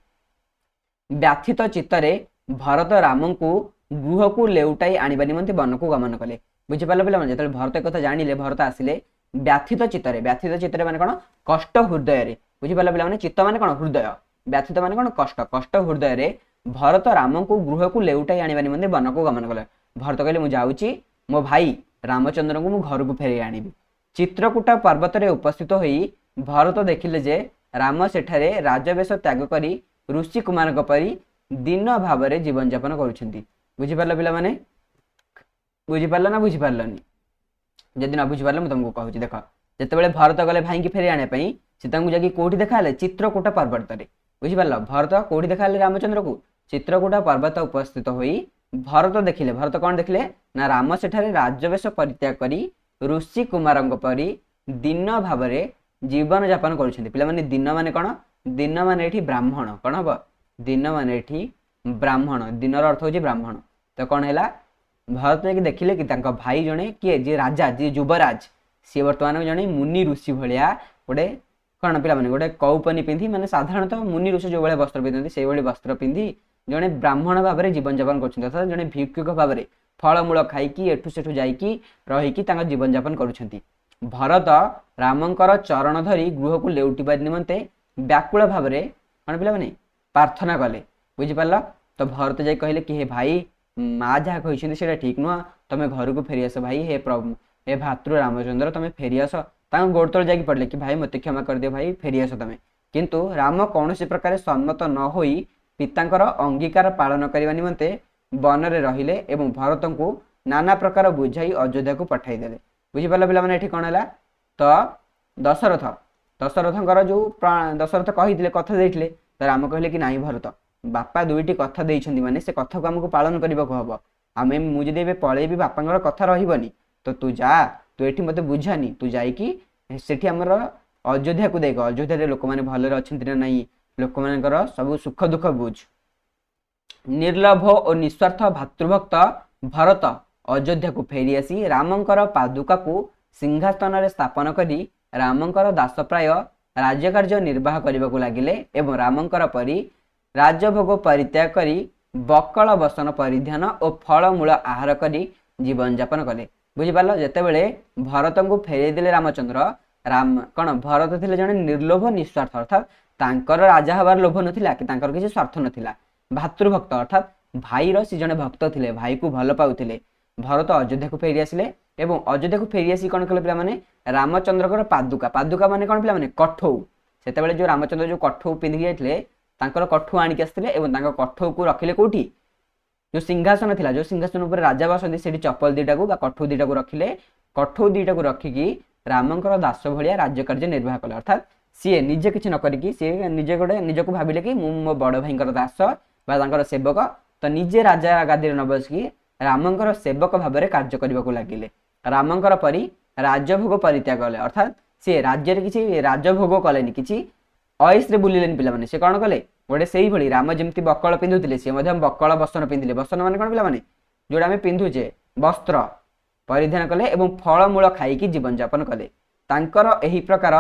व्याथित चित्तरे भरत राम को गृह को लेउटाई आनिबा निमंते वन को गमन कले। बुझी पारल पिला माने जेतले भरत कथा जानिले भरत आसिले व्याथित चित्तरे माने कोन कष्ट हृदय रे। बुझी पारल पिला माने चित्त माने कोन हृदय, व्याथित माने कोन कष्ट, कष्ट हृदय रे भरत राम को गृह को लेउटाई आनिबा निमंते वन को गमन कले। भरत कहले मु जाउची मो भाई रामचंद्र को मु घर को फेरी आनिबी। चित्रकूटा पर्वत रे उपस्थित होई भरत देखिले जे राम सेठारे राजवेश त्याग करी ऋषि कुमार परी दिन भाव में जीवन यापन करुछंती। बुझी पारल पिला माने, बुझी पारल ना बुझी पारलनी? जदि ना बुझी पारल मु तुमको कहूची देख, जेतेबेले भरत गले भाई की फेरी आने पई से तांकु जाकी कोठी देखाले चित्रकूटा पर्वत रे। बुझी पारल? भरत कोठी देखाले रामचंद्र को चित्रकूटा पर्वत उपस्थित होई भरत देखिले। भरत कौन देखिले ना राम सेठारे राजवेश परित्याग करी ऋषि कुमार परी दिन भाव में जीवन यापन करुछंती। पिला माने दिन माने कोन? दिन माने एठी ब्राह्मण। कोन हबो? दिन माने एठी ब्राह्मण। दिन अर्थ होची ब्राह्मण। तो कौन है भरत कि देखिले कि तांका भाई जने किए जे राजा जे युवराज सी वर्तमान जने मुनि ऋषि भलिया गोटे कौन पिला माने गोटे कौपनी पिंधि माने साधारणतः मुनि ऋषि जो भले वस्त्र पिंधि से भली वस्त्र पिंधि जने ब्राह्मण भाव में जीवन यापन करछन्ती। अर्थात जने भिक्षुक भाव में फलमूल खाइकी एठु सेठु जाइकी रहिकी तांका जीवन यापन करुछन्ती। भरत रामंकर चरण धरी गृह को लेउटिबा निमंते व्याकुल भाव में कौन पिला माने प्रार्थना कले। बुझी पारल? तो भरत जाई कहले कि हे भाई माँ जहाँ कहते सेटा ठीक नुह, तुम घर को फेरी आस भाई, हे प्रभु हे भातृ रामचंद्र तुम फेरी आस। गोड़ तले जाकि पड़े कि भाई मत क्षमा कर दियो भाई फेरी आस तुम। किंतु राम कौन प्रकार सम्मत न होई पितांकर अंगीकार पालन करने निमंते वन में रहिले एवं भरत को नाना प्रकार बुझाई अयोध्या को पठाई देले। बुझी पारल पिला माने एठी कोन हला? तो दशरथंकर जो दशरथ कही कथा देइथिले तो राम कहले कि नाही भरत बापा दुईटी कथा देइछन्ती माने से कथा को हमको पालन करबा को हबो। आमे मु जदि एबे पळेबी बापांकर कथा रहिबनी तो तू जा, तू एठी मते बुझानी, तू जाईकी सेठी हमर अयोध्या को देख, अयोध्या रे लोक माने भले अछन्ती ना नाही, लोक मानकर सब सुख दुख बुझ। निर्लभ और निस्वार्थ भातृभक्त भरत अयोध्या को फेरी आसी रामंकर पादुका को सिंहासन रे स्थापन करी रामंकर दास प्राय राज्यकार्य निर्वाह करने को लगिले एवं रामंकर परी राजभोग परित्याग करी बकल बसन परिधान और फलमूल आहार करी जीवन यापन कले। बुझिपाल? जेतेबेले भरत को फेरे देले रामचंद्र, राम कौन भरत थे जने निर्लोभ निस्वार्थ, अर्थात तांकर राजा हबार लोभ नथिला कि तांकर किसी स्वार्थ नथिला। भातृभक्त अर्थात भाईर सी जने भक्त थिले, भाई को भल पाउथिले। भरत अयोध्या को फेरी आसिले एवं अयोध्या को फेरी आसी कौन कले पिला माने रामचंद्र पादुका, पादुका माने कौन पिला माने कठौ। सेतेबेले जो रामचंद्र जो कठौ पिंधि जाइथिले तांकर कठौ आनिक आसिथिले एवं तांकर कठौ को रखिले कोठी जो सिंहासन थिला, जो सिंहासन ऊपर राजा बसंती सेठी चप्पल दीटा को बा कठौ दीटा को रखिले। कठौ दीटा को रखिकी रामंकर दास भलिया राज्य कार्य निर्वाह कले। अर्थात सी निजे किछि न करिकी सी निजे गोटे निजको भाबिले कि मो बड़ भाईंकर दास बा तांकर सेवक, तो निजे राजा गादी न बसिकी रामंकर सेवक भाव में कार्य करने को लगिले। रामंकर परी राजभोग परित्याग कले, अर्थात सी राज्य किसी राजभोग कलेनि, किसी अयस रे बुलिलेनि पिला माने। से कौन कले गोटे से भली राम जमती बकल पिंधुले सी बकल बसन पिंधिले। बसन माने कौन पिला माने जोड़ा आम पिंधुचे वस्त्र परिधान कले एवं फलमूल खाइकी जीवन यापन कले। तांकर एही प्रकार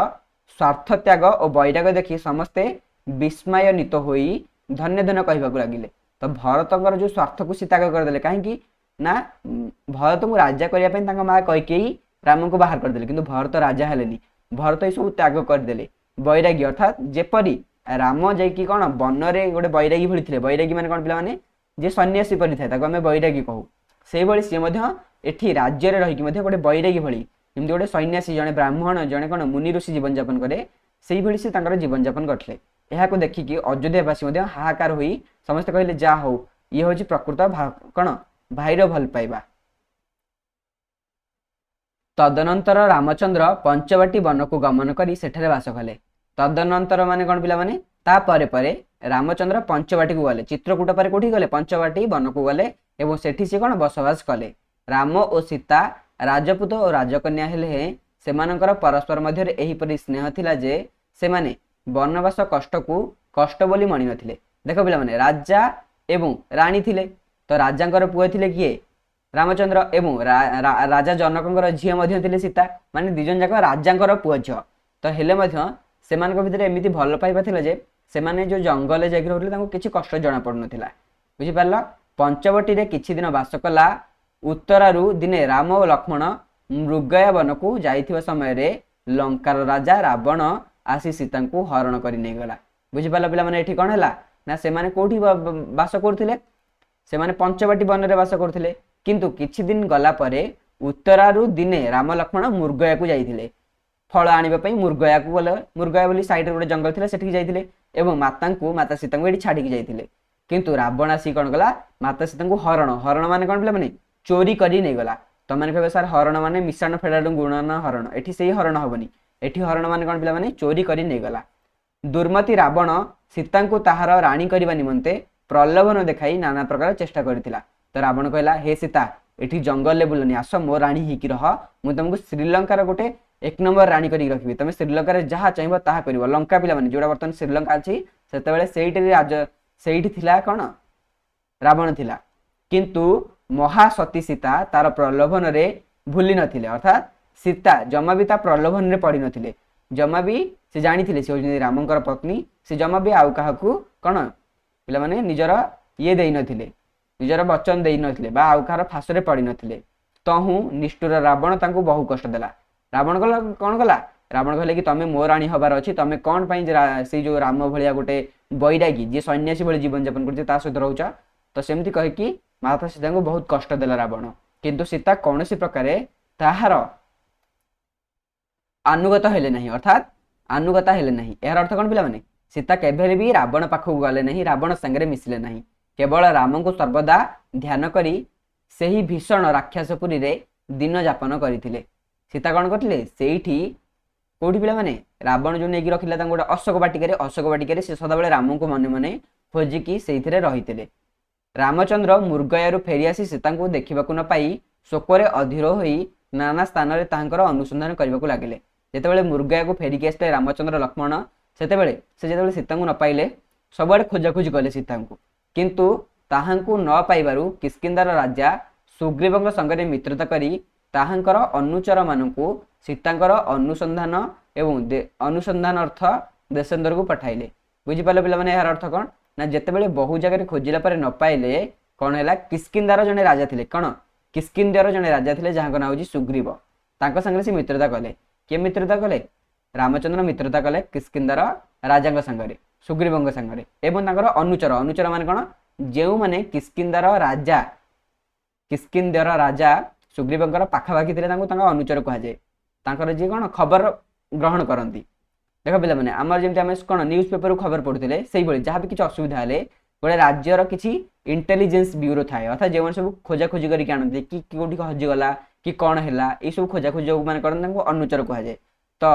स्वार्थ त्याग और वैराग देखि समस्ते विस्मयान्वित होई धन्य धन्य कहबाक लगिले। तो भरतंकर जो स्वार्थ को सी त्याग करदेले कहीं ना भरत को राजा करने माँ कैकेयी राम को बाहर करदे, किंतु भरत राजा हेलेनी। भरत ये सब त्याग करदे। बैरागी अर्थात जेपरी राम जाकि कौन वन में गोटे बैरागी भली थे, बैरागी माने कौन पिला माने जे सन्यासी परि थाए ताको आमे बैरागी कहू। से भली सी एठी राज्य रे रही गोटे बैरागी भली जमि गोटे सन्यासी जड़े ब्राह्मण जड़े कौन मुनि ऋषि जीवन यापन करे से भली सी तांकर जीवन यापन करथिले। एहाको देखिकी अयोध्यावासी हाहाकार होई समस्ते कहले जा हो ये हूँ प्रकृत कौन भाईर भल पाइबा। तदनंतर रामचंद्र पंचवटी वन को गमन करी सेठारे वास कले। तदनंतर माने कौन पिला माने ता परे परे रामचंद्र पंचवटी को गले। चित्रकूट पर कोठी गले पंचवटी वन को गले एवं सेठी से कौन बसवास कले। राम और सीता राजपूत और राजकन्या हेले सेमानंकर परस्पर मध्य एहीपरि स्नेह थिला जे सेमाने वनवास कष्ट को कष्ट बोली मणि नथिले। देख पिला माने राजा एवं रानी थिले, तो राजांकर पुओ थिले किए रामचंद्र एवं राजा जनकर झील मध्य थिले सीता, माने दिजन जाक राजांकर पुओ झील। तो हेले मध्य सेमानक भितर एमिति भल पाइबा थिला जे सेमाने जो जंगल जाकि रहले तांको किछि कष्ट जणा पडु नथिला। बुझि पारला? पंचवटी रे किछि दिन वास कला। उत्तरारु दिने राम और लक्ष्मण मृगया वन को जाइथिबा समय रे लंकार राजा रावण आसी सीता को हरण कर नहीं गला। बुझी पाला पिला माने एठी कोन हैला ना से माने कोठी वास करथिले, से माने पंचवटी वन रे वास करथिले, किंतु किछि दिन गला परे उत्तरारु दिने राम लक्ष्मण मृगया को जाइथिले फल आनिबा पई। मृगया को गले, मृगया बोली साइड रे गोटे जंगल थिला सेठी जाइथिले एवं माता सीता को एठी छाडी जाइथिले। किंतु रावण आसी कोन गला माता सीता को हरण, हरण माने कोन पिला माने चोरी करी नहीं गला। तो मैंने कहे सर हरण माने मिश्रण फेड़ाणु गुणन हरण, एठी सेही हरण हबनी, एठी हरण माने कोन पिला माने चोरी करी नहीं गला। दुर्मति रावण सीता को ताहार राणी करबा निमंते प्रलोभन देखाई नाना प्रकार चेष्टा करथिला। तो रावण कहला हे सीता एठी जंगल ले बुलनी, आस मो राणी हिकी रह, मु तुमको श्रीलंकार गोटे एक नंबर राणी करी रखबी, तमे श्रीलंका रे जहा चाहिबो ताहा करिवो। लंका पिला माने जोडा वर्तमान श्रीलंका अछि सेतेबेले सेइठी राज सेइठी थिला कोन रावण थिला। किंतु महासती सीता तार प्रलोभन रे भूली नथिले, अर्थात सीता जमा भी ता प्रलोभन रे पड़ी नथिले, जमा भी से जानी थिले से होजनी रामंकर पत्नी, से जमा भी आउ काहाकू कोन पिला माने निजर ये देई नथिले, निजर वचन देई नथिले बा आउ काहार फास रे पड़ी नथिले। तहु निष्ठुर रावण तांको बहु कष्ट देला। रावण कला कोन कला, रावण कहले कि तमे मो राणी हबार अछि, तमे कोन पई से जो राम भलिया गोटे बैरागी जे सन्यासी भली जीवन यापन करछि ता सहित रहउचा। तो सेमती कहे कि माता सीता को बहुत कष्ट देला रावण, किंतु सीता कौन सी प्रकार ताहार अनुगत हेले नहीं, अर्थात अनुगता हेले नहीं। यार अर्थ कौन पिला माने सीता केभे भी रावण पाखक गले नहीं, रावण संगे मिसिले नहीं, केवल राम को सर्वदा ध्यान करी सेही भीषण राक्षसपुरी रे दिन यापन करथिले। सीता कौन करथिले सेठी कोठी पिला माने रावण जो नेकी रखिला तां गोटे अशोक बाटिका रे से सदाबेले राम को मने मने खोजिकी सेइथिरे रहिथिले। रामचंद्र मृगयारु फेरी आसी सीता को देखा न पाई शोकरे अधीर होई नाना स्थान रे तांकर अनुसंधान करने को लगिले। जेतेबेले मृगया को फेरिकी आसले रामचंद्र लक्ष्मण सेतेबेले से जेतेबेले सीता को न पाइले सबआडे खोजाखोजी कले सीता को, किंतु ताहांकु न पाइबारु किष्किंधार राजा सुग्रीवଙ୍କ संगे मित्रता करी ताहांकर अनुचर मानकु सीतांकर अनुसंधान एवं अनुसंधान अर्थ देशेंद्र को पठाइले। बुझी पाले पिला माने यार अर्थ कोन ना जेतेबेले बहु जगह खोजिला पर न पाइले कोन हैला किष्किंधार जने राजा थिले, कोन किष्किंधार जने राजा थिले जहां नाम होची सुग्रीव, तांको संगे से मित्रता कले। के मित्रता कले रामचंद्र मित्रता कले किष्किंधार राजा संगे सुग्रीवଙ୍କ संगे एवं तांकर अनुचर, अनुचर माने कोन जेउ माने किष्किंधार राजा सुग्रीवଙ୍କର पाखापाखी थिले तांको तांका अनुचर कहा जाय। तांकर जे कोन खबर ग्रहण करंती। देख पिला माने हमर जेमति हम कोन न्यूज पेपर खबर पढुथिले सेही बळी जहां भी किछ असुविधा हले गोटे राज्यर किछि इंटेलिजेंस ब्यूरो थाए, अर्थात जे मन सब खोजा खोजी करी आनते कि कोठी हजि गला कि कोन हैला ए सब खोजा खोजी जो माने करन तांको अनुचर कहा जाय। तो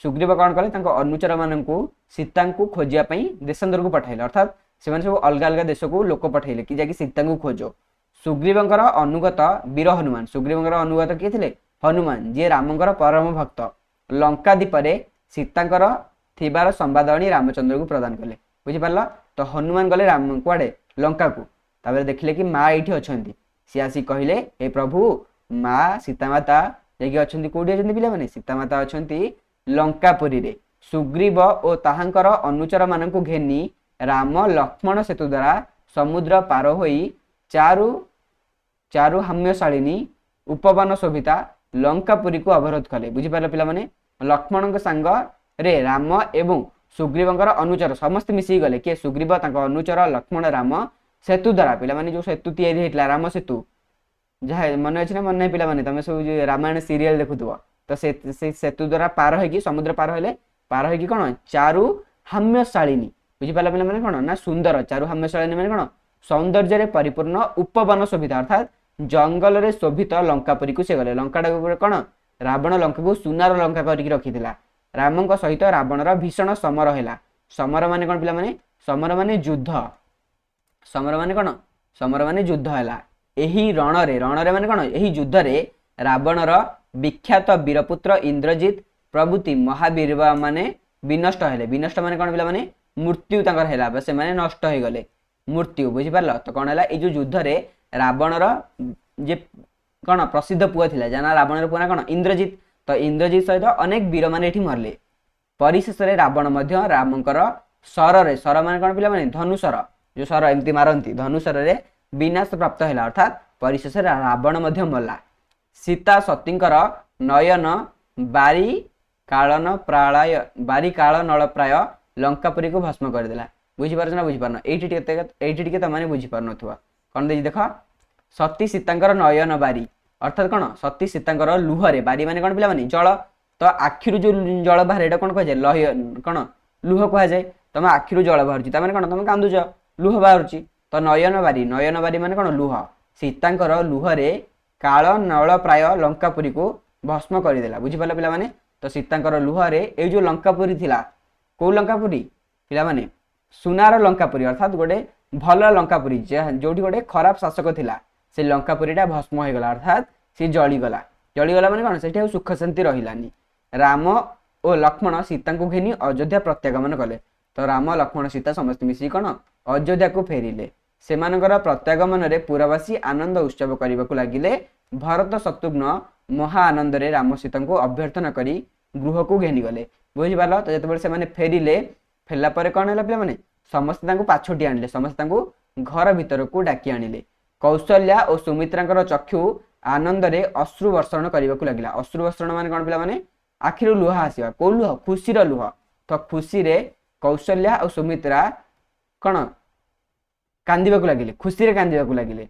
सुग्रीव कोन कले तांको अनुचर माननकु सीता को खोजिया पई देशेंद्र को पठाइले, अर्थात से माने सब अलग अलग देश को लोक पठाइले कि जाकी सीता को खोजो। सुग्रीवଙ୍କର अनुगत वीर हनुमान, सुग्रीवଙ୍କର अनुगत किए थिले हनुमान जे रामଙ୍କର परम भक्त, लंका दीपरे सीतांकर थिबार संवाद आनी रामचंद्र को प्रदान कले। बुझी पारला। तो हनुमान गले राम कुआडे लंका को, ताबे देखले कि माँ एठी अछंती, सी आसी कहिले हे प्रभु माँ सीता माता जेकी अछंती कोठी अछंती पिला माने सीता माता अछंती लंकापुरी रे। सुग्रीव ओ ताहांकर अनुचर माननकु घेनी राम लक्ष्मण सेतु द्वारा समुद्र पार होई चारु हाम्यशालिनी उपवन शोभिता लंकापुरी को अवरोध कले। बुझी पारला पिला माने लक्ष्मण संग रे राम एवं सुग्रीवଙ୍କର अनुचर समस्त मिसी गले के सुग्रीव तांको अनुचर लक्ष्मण राम सेतु द्वारा पिला माने जो सेतु तैयारी हेतला राम सेतु जहा मन अछि ना मन नै पिला माने तमे सब रामायण सीरियल देखुथबो। तो से सेतु द्वारा पार है कि समुद्र पार हेले पार है कि कोन चारु हाम्यशालिनी। बुझी पारला पिला माने कोन ना सुंदर चारु हाम्यशालिनी माने कोन सौंदर्य रे परिपूर्ण उपवन शोभिता, अर्थात जंगल रे शोभित लंकापुरी को से गले। लंकाटा कोन रावण लंका को सुनार लंका करिक रखिथिला। रामଙ୍କ सहित रावणर भीषण समर हैला। समर माने कोन पिला माने समर माने युद्ध, समर माने कोन समर माने युद्ध हैला। एही रण रे माने कोन एही युद्ध रे रावणर विख्यात वीरपुत्र इंद्रजित प्रभृति महावीर माने विनष्ट हेले। विनष्ट माने कोन पिला माने मृत्यु तांकर हैला, बस माने नष्ट हो गले मृत्यु। बुझी पारल। तो कोन हैला ए जो युद्ध रे रावणर जे कोन प्रसिद्ध पुआ थिला जाना रावणर पुआ कोन इंद्रजित। तो इंद्रजित सहित अनेक वीर माने एठी मरले। परिशेष रे रावण मध्य रामंकर सर रे सर माने कोन पिला माने धनुसर जो सर एमती मारंती धनुसर रे विनाश प्राप्त है अर्थात परिशेष रावण मध्य मला। सीता सतींकर नयन बारी काल नल प्राय लंकापुरी को भस्म करदेला। बुझीपार ना बुझीपार ये तुम बुझीपार कौन देखिए देख सती सीतांकर नयन बारी अर्थात कौन सती सीतांकर लुहरे बारी माने कौन पिला माने जल तो आखिरु जो जल बाहर एटा कौन कह लह कौन लुह कह जाए तुम आखिरु जल बाहर तार कौन तुम कांदुच लुह बाहर तो नयन बारी माने कौन लुह सीतांकर लुहरे काल नल प्राय लंकापुरी को भस्म करदेला। बुझीपार पिला माने तो सीतांकर लुहरे ये जो लंकापुरी थिला कौ लंकापुरी पिला माने सुनार लंकापुरी अर्थात गोटे भल लंकापुरी जो गोटे खराब शासक थिला से लंकापुरीटा भस्म हो गला अर्थात सी जलीगला माने कौन से सुख शांति रहिलानी। राम और लक्ष्मण सीता को घेनी अयोध्या प्रत्यागमन कले तो राम लक्ष्मण सीता समस्त मिसी कौन अयोध्या को फेरिले सेमानकर प्रत्यागमन रे पुरवासी आनंद उत्सव करने को लगिले। भरत शत्रुघ्न महा आनंद रे राम सीता को अभ्यर्थना करी गृह को घेनी गले। बुझीपार तो जिते से फेरिले फेरला पर कौन है पे मैंने समस्ते पाछोटी आनिले समस्ते घर भीतर को डाकी आनिले। कौशल्या और सुमित्रा चक्षु आनंद रे अश्रु वर्षण करने को लगिला। अश्रु वर्षण मान कौन पे मैंने आखिर लुह आसवा कौ लुह खुशी लुह तो खुशी रे कौशल्या और सुमित्रा कौन कांदिबा को लगिले खुशी रे कांदिबा को लगिले।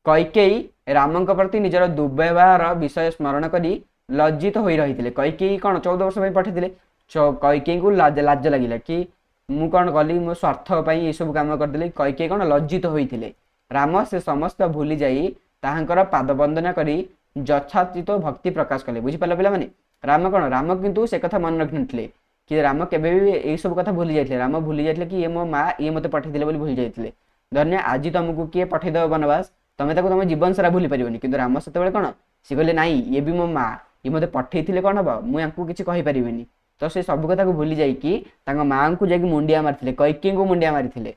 कैकेयी राम प्रति निजर दुर्व्यवहार विषय स्मरण करी लज्जित हो रही थे। कैकेयी कौन 14 वर्ष पठे कैकेयी को लाज लगिला कि मु कौन कली मो स्वार्थ ये सब काम करदेली। कैकेयी कौन लज्जित होते राम से समस्त भूली जाई ताहांकर पाद वंदना करी यथाचित भक्ति प्रकाश कले। बुझीपार पिला माने राम कौन राम किंतु से कथा मन रखि नथिले कि राम केबे भी ये सब कथा भूली जाइथिले। राम भूली जाइथिले कि ये मो माँ ये मते पठेइथिले बोली भूली जाइथिले। धन्य आज तुमको किए पठेदेव बनवास तुम तुम जीवन सारा भूली पारिबनी किंतु राम सेतेबेले कौन सी कहले नाई ये भी मो माँ ये मते पठेइथिले कौन हम मुझे किसी कहि परिबेनी तो से सब कथा को भूली जाइकी माँ को जाकि मुंडिया मारिथिले कैकेयी को मुंडिया मारिथिले।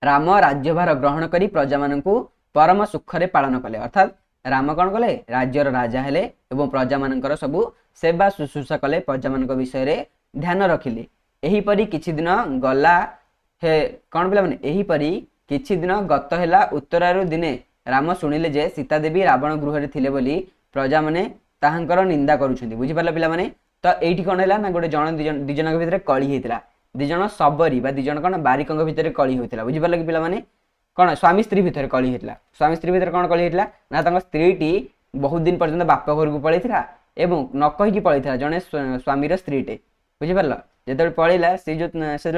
राम राज्यभार ग्रहण करी प्रजा माननकु परम सुखरे पालन कले अर्थात राम कौन कले राज्यर राजा हेले एवं प्रजा मानकर सबु सेवा शुश्रूषा कले प्रजा मानक विषय रे ध्यान रखिले। एहीपरि किछि दिन गला हे कौन पिला माने एहीपरि किछि दिन गत हेला उत्तरारु दिने राम शुणिले जे सीता देवी रावण गृह रे थिले बोली प्रजा माने ताहांकर निंदा करूछन्ती। बुझी पारला पिला माने तो एठी कोन हेला ना गोटे जण दिजनक भितर कळी हेतिला दिजन सबरी बा दिजन कौन बारिकंग भितर कळी होतिला। बुझी पारला कि पिला माने कौन स्वामी स्त्री भितर कळी हेतिला स्वामी स्त्री भितर कौन कळी हेतिला ना तांग स्त्रीटी बहुत दिन पर्यंत बाप घर को पळैथिला एवं न कहि कि पळैथिला जणे स्वामीर स्त्रीटे। बुझी पारला जेते पळैला से जो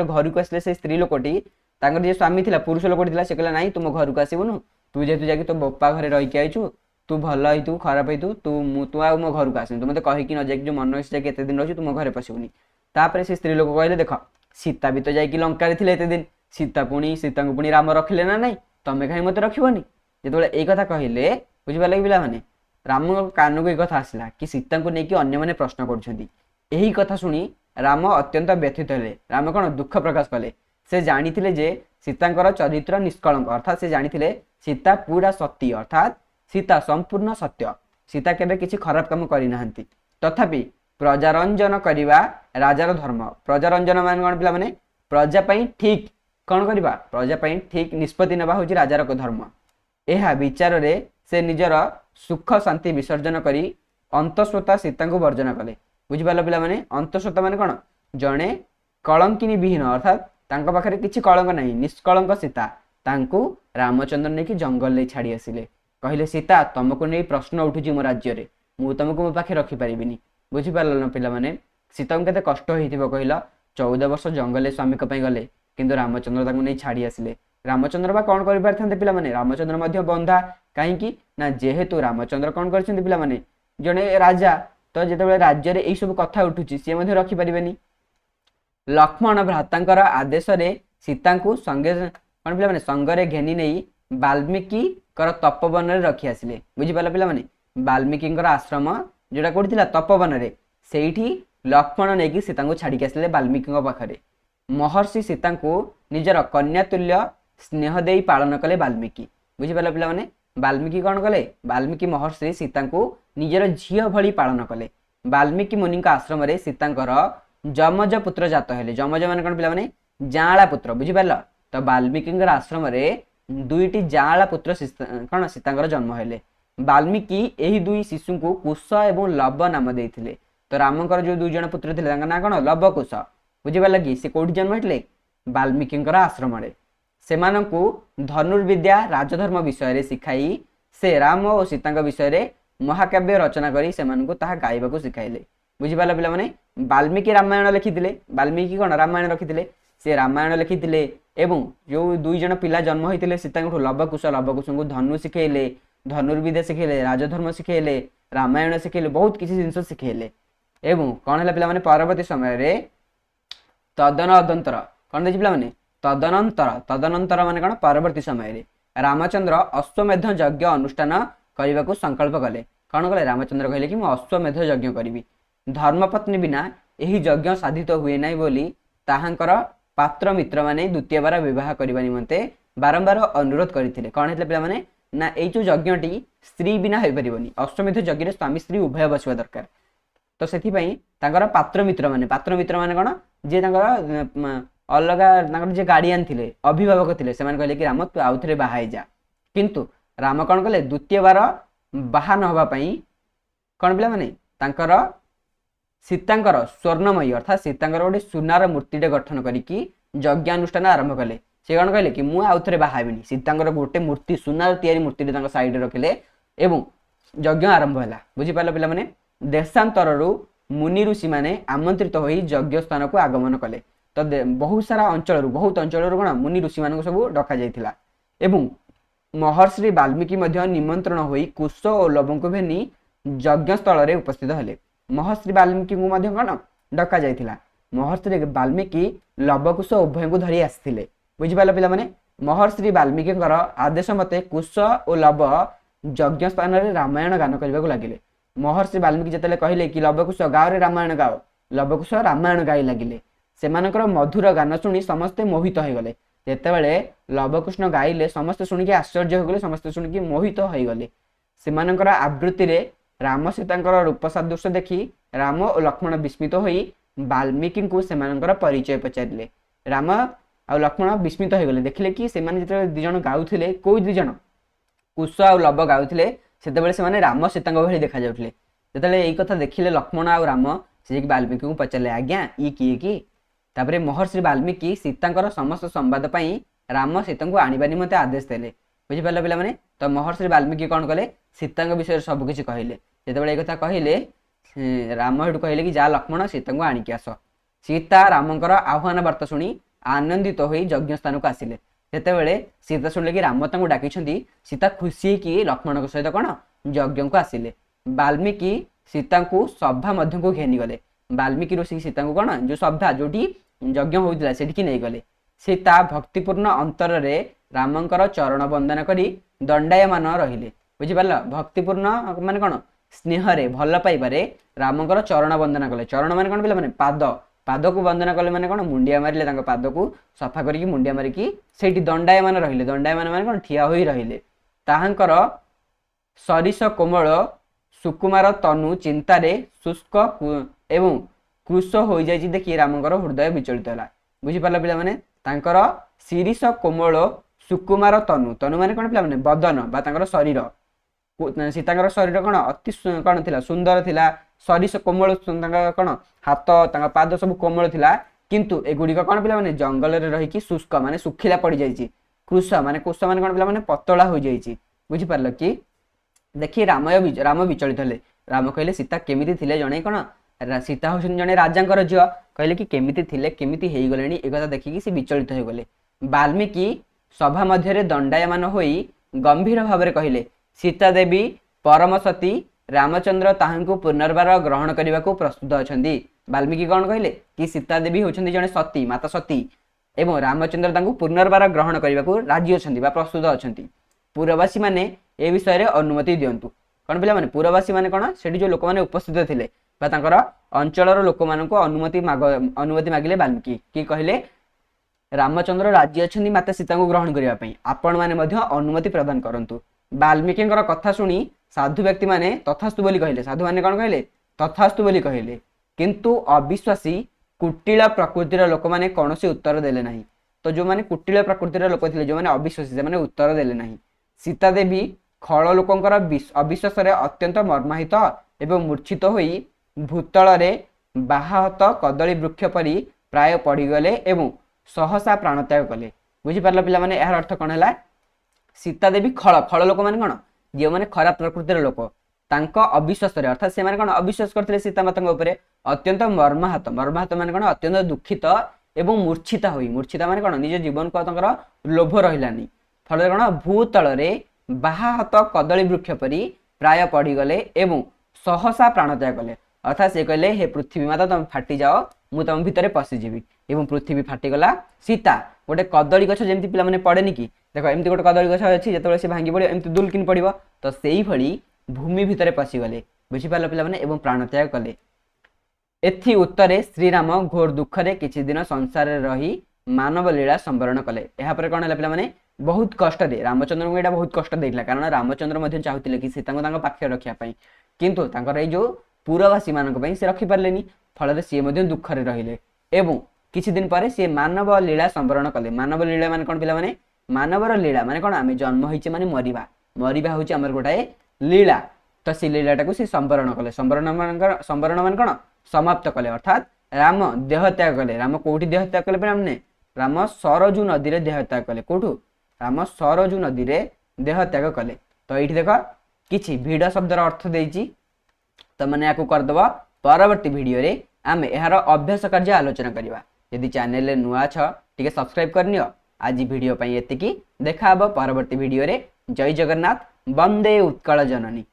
घर को आसले से स्त्री लोकटी तांगर जे स्वामी थिला पुरुष लोकटी थिला से कहला नाही तुम घर को आसीबुनु तू जेतु जाके तो बप्पा घरे रहि के आइछु तू भल हइतु खराब हइतु तू आ मो घर को आसिन तू मते कहि कि न जाके जो मन से केते दिन रहछु तुम घरे पसिबुनी। तापरे से स्त्री लोक कहले देख सीता भी तो जाके लंका रे थिले एते दिन सीता को पुणी राम रखिले ना नहीं तमें कहीं मत रखिबनी जेतबेले एई कथा कहिले बुझिबा लागि पिला माने राम कान को एक कथा आसला कि सीता को नेकी अन्य माने प्रश्न करछन्ती। एही कथा सुनी राम अत्यंत व्यथित हेले राम कौन दुख प्रकाश कले से जानिथिले जे सीतांकर चरित्र निष्कलंक अर्थात से जानिथिले सीता पूरा सत्य अर्थात सीता संपूर्ण सत्य सीता केबे किछि खराब काम करि नाहंती। तथापि प्रजारंजन करिवा राजार धर्म प्रजारंजन मान कोन पिला माने प्रजा पई ठीक कौन करवा प्रजा पई ठीक निष्पत्ति नेबा होछि राजार को धर्म। एहा विचार रे से निजर सुख शांति विसर्जन करी अंतस्वता सीता को वर्जन कले। बुझी पारला पिला माने अंतस्वता माने कोन जणे कलंकिनी विहीन अर्थात तांको पाखरे किछि कलंक नाही निष्कलंक सीता तांको रामचंद्र ने कि जंगल ले छाड़ी आसिले कहले सीता तुमको नै प्रश्न उठुछि मो राज्य रे मु तुमको मो पाखे रखि परिबिनी। बुझी पारला पिला माने सीता को केते कष्ट होइथिबो कहिला 14 वर्ष जंगल स्वामी को पई गले किंतु रामचंद्र तांको नै छाड़ी आसिले। रामचंद्र बा कौन करि पारथांते पिला माने रामचंद्र मध्य बंधा काहे कि ना जेहेतु रामचंद्र कौन करछन्ते पिला माने जणे राजा तो जेतेबेले राज्य रे एई सब कथा उठुछि से मध्य रखि परिबेनी। लक्ष्मण भ्रातांकर आदेश रे सीता को संगे कौन पिला माने संगरे घेनी नै वाल्मीकि कर तपोवन रे रखि आसिले। बुझी पारला पिला माने वाल्मीकि आश्रम जोटा कोठिला तपोवन रे सेठी लक्ष्मण नै कि सीता को छाड़ी के आसिले वाल्मीकि पाखरे। महर्षि सीता को निजर कन्या तुल्य स्नेह देई पालन कले वाल्मीकि। बुझी पारला पिला माने वाल्मीकि कौन कले वाल्मीकि महर्षि सीता को निजर झियो भली पालन कले। वाल्मीकि मुनि आश्रम रे सीतांकर जमज पुत्र जात हेले जमज मान कौन पिला माने जांला पुत्र। बुझी पारला तो वाल्मीकि आश्रम रे दुईटी जाआला पुत्र कौन सीता जन्म हेले। बाल्मीकि यही दुई शिशु को कुश एवं लव नाम देते। तो रामकर जो दुई जन पुत्र थे ना कौन लव कुश बुझीपार कि सी कौटी जन्म होते बाल्मीकि आश्रम से धनुर्विद्या राजधर्म विषय शिखाई से राम और सीता विषय महाकाव्य रचना करी से गाइबा शिखाइले। बुझीपार पिला माने बाल्मीकि रामायण लिखिथिले। बाल्मीकि कौन रामायण रखिथिले से रामायण लिखिथिले एवं जो दुई जन पिला जन्म होते सीता लवकुश को धनु शिखेले धनुर्विद्या शिखेले राजधर्म शिखेले रामायण शिखेले बहुत किसी जिन शिखेले। एवं कौन है पिला माने परवर्ती समय तदन अदंतर कौन देखिए पिला तदनंतर माने कौन परवर्ती समय रामचंद्र अश्वमेध यज्ञ अनुष्ठान करने को संकल्प कले। कौन कले रामचंद्र कहले कि अश्वमेध यज्ञ करी धर्मपत्नी बिना यही यज्ञ साधित हुए ना बोली ताहांकर पात्र मित्र माने द्वितीय बार विवाह करने निमंते बारंबार अनुरोध करते। कौन है पिला माने ना ये जो यज्ञटी स्त्री बिना हो पारिबनी अश्वमेध यज्ञ स्वामी स्त्री उभय बसवा दरकार। तो से पात्र मित्र माने कौन जे अलग जे गार्डियन थिले अभिभावक थिले से कहले कि राम तू आउ थे बाहा जा किंतु राम कौन कले द्वितीय बार बाहा न हवा पई कौन पिला माने तांकर सीतांकर स्वर्णमयी अर्थात सीतांकर गोटे सुनार मूर्तिटे गठन करिकी यज्ञानुष्ठान आरंभ कले। से कौन कहले कि मु आउ थे बाहाबिनी सीतांकर गोटे मूर्ति सुनार तैयारी मूर्ति साइड रखिले एवं यज्ञ आरंभ है। बुझीपार पिला माने देशांतर मुनि ऋषि माने आमंत्रित हो यज्ञ स्थान को आगमन कले। तो बहुत सारा बहुत अंचल कौन मुनि ऋषि मान सब डका जाइथिला एवं महर्षि वाल्मीकि निमंत्रण होई कुश और लव को भेनी यज्ञ स्थल में उपस्थित हेले। महर्षि वाल्मीकि कौन डका जाइथिला महर्षि वाल्मीकि लवकुश उभय को धरी आसते। बुझीपार पिला माने महर्षि वाल्मीकि आदेश मते कुश और लव यज्ञ स्थान में रामायण गान करने को लगिले। महर्षि वाल्मीकि जिते कहले कि लवकुश गाँव में रामायण गाओ लवकुश रामायण गाई लगिले। सेमानकर मधुर गान शुणी समस्ते मोहित हो गले। जेतेबेले लवकृष्ण गाइले समस्ते शुणिकी आश्चर्य हो गले समस्ते शुणिकी मोहित हो गले। सेमानकर आवृत्ति रे राम सीतांकर रूप सादृश्य देखी राम और लक्ष्मण विस्मित होई वाल्मीकि को सेमानकर परिचय पचारिले। राम आ लक्ष्मण विस्मित हो गले देखिले कि सेमाने जिते दी जण गाउथिले कोई दी जण कुश आ लव गाउथिले सेतेबेले सेमाने राम सीतांक भଳି देखा जाउथिले। जेतेबेले एई कथा देखिले लक्ष्मण आ राम से वाल्मीकि को पचारिले आज्ञा ई किए की। तापरे महर्षि वाल्मीकि सीतांकर समस्त संवाद पाई राम सीता को आनिबा निमंते आदेश देले। बुझीपार पिला माने तो महर्षि वाल्मीकि कौन कले सीता विषय सब किसी कहले। जेतेबेले कथा कहले राम हेटु कहले कि जा लक्ष्मण सीता को आनिक आस। सीता रामकर आह्वान वार्ता शुणी आनंदित हो यज्ञ स्थान को आसिले। जेतेबेले सीता शुणिले कि राम तांको डाकिछंती सीता खुशी कि लक्ष्मण सहित कौन यज्ञ को आसिले। वाल्मीकि सीता को सभा मध्य को घेनी गले। वाल्मीकि ऋषि सीता को कौन जो सभा जो यज्ञ होता से नहीं गले। सीता भक्तिपूर्ण अंतर रे रामंकर चरण वंदना करी दंडायमान रहिले। बुझीपार भक्तिपूर्ण माने कौन स्नेह रे भल पाइबारे रामंकर चरण वंदना कले। चरण माने कौन पिला माने पाद पाद को वंदना कले माने कौन मुंडिया मारिले तांको पाद को सफा करिकी मुंडिया मारिकी सेठी दंडायमान रहिले। दंडायमान माने कौन ठिया होई रहिले। ताहांकर सरिस कोमल सुकुमार तनु चिंतारे शुष्क एवं कृश हो जाइए देखिए रामंकर हृदय विचलित है। बुझीपार पिला माने तांकर शिरीष कोमल सुकुमार तनु तनु माने कौन पिला माने बदन बा तांकर शरीर सीतांकर शरीर कौन अति कौन थिला सुंदर थिला। शरीर कोमल कौन हाथ पाद सब कोमल थिला किंतु एगुड़िक कौन पिला माने जंगल रे रही शुष्क माने सुखिला पड़ जाइए। कृश माने कौन पिला माने पतला हो जाइए। बुझीपार कि देखिए राम विचलित हेले। राम कहले सीता केमिति थिले जणे कौन सीता होछन जणे राजांकर झियो कहले कि केमिति थिले केमिति हेई गलेनी ए कथा देखिकी से विचलित हो गले। वाल्मीकि सभा मध्य दंडायमान होई गंभीर भाव में कहले सीता देवी परम सती रामचंद्र ताहांकु पुनर्बार ग्रहण करने को प्रस्तुत अछंती। वाल्मीकि कौन कहले कि सीता देवी होछंती जणे सती माता सती एवं रामचंद्र तांकु पुनर्बार ग्रहण करने को राजी अछंती बा प्रस्तुत अछंती। पुरवासी माने ए विषय रे अनुमति दियंतु। कौन पिला माने पुरवासी माने कौन सेठी जो लोक माने उपस्थित थिले बा तांकर अंचलर लोक मानको अनुमति मागिले वाल्मीकि कि कहले रामचंद्र राज्य अछंती माता सीता को ग्रहण करने पई आपण माने मध्य अनुमति प्रदान करंतु। वाल्मीकि कथा शुणी साधु व्यक्ति माने तथास्तु बोली कहले। साधु माने कौन कहले तथास्तु बोली कहले किंतु अविश्वासी कुटिल प्रकृतिर लोक माने कौनसी उत्तर देले नहीं। तो जो माने कुटिल प्रकृतिर लोक थे जो माने अविश्वासी से माने उत्तर देले नहीं। सीता देवी खल लोकंकर अविश्वास अत्यंत मर्माहित एवं मूर्छित होई भूतल रे बाहाहत कदली वृक्ष परी प्राय पड़गले एवं सहसा प्राणत्याग कले। बुझीपार पिला माने यार अर्थ कौन है? सीता देवी खल खल लोक माने कौन? जो माने खराब प्रकृतिर लोक तांको अविश्वास अर्थात से माने कौन अविश्वास करथिले सीता माता उपरे अत्यंत मर्माहत मर्माहत माने कौन अत्यंत दुखित एवं मूर्छिता होई मूर्छिता माने कौन निज जीवन को तांकर लोभ रहिलानी फल कौन भूतल रे बाहाहत कदली वृक्ष परी प्राय पड़गले एवं सहसा प्राणत्याग कले। अर्थात से कहले हे पृथ्वी माता तुम फाटी जाओ मु तुम भितर पशिजीवि एवं पृथ्वी फाटीगला। सीता गोटे कदली गछ जमी पिला माने पड़ेनि कि देख एमती गोटे कदली गछ अच्छी जो सी भांगी पड़े एमती दुलकिन पड़ो तो से भली भूमि भितर पशिगले। बुझीपार पिला माने एवं प्राणत्याग कले। एथि उत्तरे श्रीराम घोर दुखरे किछि दिन संसार रही मानव लीला संवरण कले। यहाँ पर कौन है पिला माने बहुत कष्ट दे रामचंद्र को बहुत कष्ट देला कारण रामचंद्र चाहूले कि सीता को पाखे रखापी किंतु जो पुरवासी मान से रखिपारे फल सी दुखरे रहिले एवं किछि दिन पर सी मानव लीला संवरण कले। मानव लीला मान कौन पिला माने मानवर लीला माने कौन आम जन्म होइचे माने मरिबा मरिबा हूँ आमर गोटाए लीला तो से लीलाटा को सी संवरण कले। संवरण मान कौन समाप्त कले अर्थात राम देह त्याग कले। राम कोठी देह त्याग कले हमने राम सरजू नदी रे देह त्याग कले। कोठू राम सरजू नदी रे देह त्याग कले। तो ये देख किछि भिड़ शब्दर अर्थ देइछि तो मैंने या करदब परवर्ती वीडियो रे आमे यार अभ्यास कार्य आलोचना करवा। यदि चैनल रे नुआ छ टिके सब्सक्राइब करनियो। आज वीडियो पई एतिकी देखा हबो परवर्ती वीडियो रे। जय जगन्नाथ वंदे उत्कल जननी।